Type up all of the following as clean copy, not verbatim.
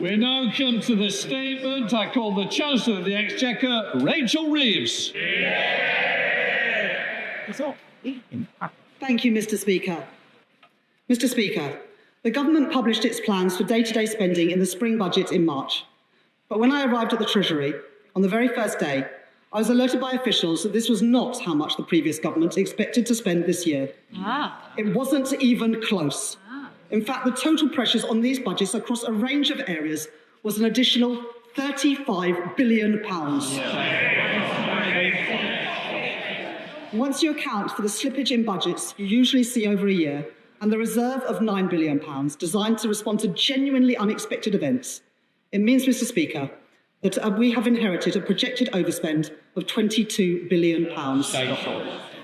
We now come to the statement. I call the Chancellor of the Exchequer, Rachel Reeves. Thank you, Mr. Speaker. Mr. Speaker, the government published its plans for day-to-day spending in the spring budget in March. But when I arrived at the Treasury on the very first day, I was alerted by officials that this was not how much the previous government expected to spend this year. It wasn't even close. In fact, the total pressures on these budgets across a range of areas was an additional £35 billion. Once you account for the slippage in budgets you usually see over a year and the reserve of £9 billion designed to respond to genuinely unexpected events, it means, Mr. Speaker, that we have inherited a projected overspend of £22 billion.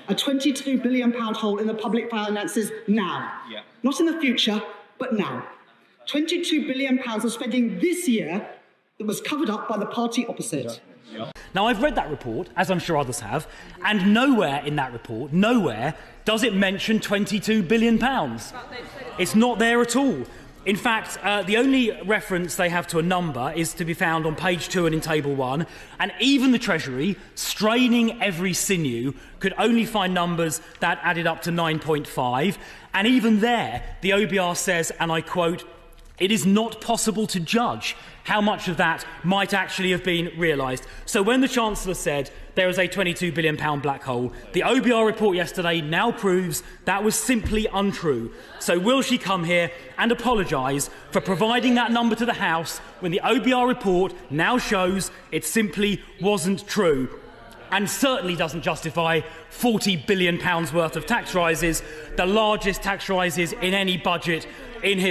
A £22 billion hole in the public finances now. Not in the future, but now. £22 billion of spending this year that was covered up by the party opposite. Now, I've read that report, as I'm sure others have, and nowhere in that report, nowhere, does it mention £22 billion. It's not there at all. In fact, the only reference they have to a number is to be found on page 2 and in table 1, and even the Treasury, straining every sinew, could only find numbers that added up to 9.5, and even there, the OBR says, and I quote, "It is not possible to judge how much of that might actually have been realised." So when the Chancellor said there is a £22 billion black hole, the OBR report yesterday now proves that was simply untrue. So will she come here and apologise for providing that number to the House when the OBR report now shows it simply wasn't true? And certainly doesn't justify £40 billion worth of tax rises, the largest tax rises in any budget in history.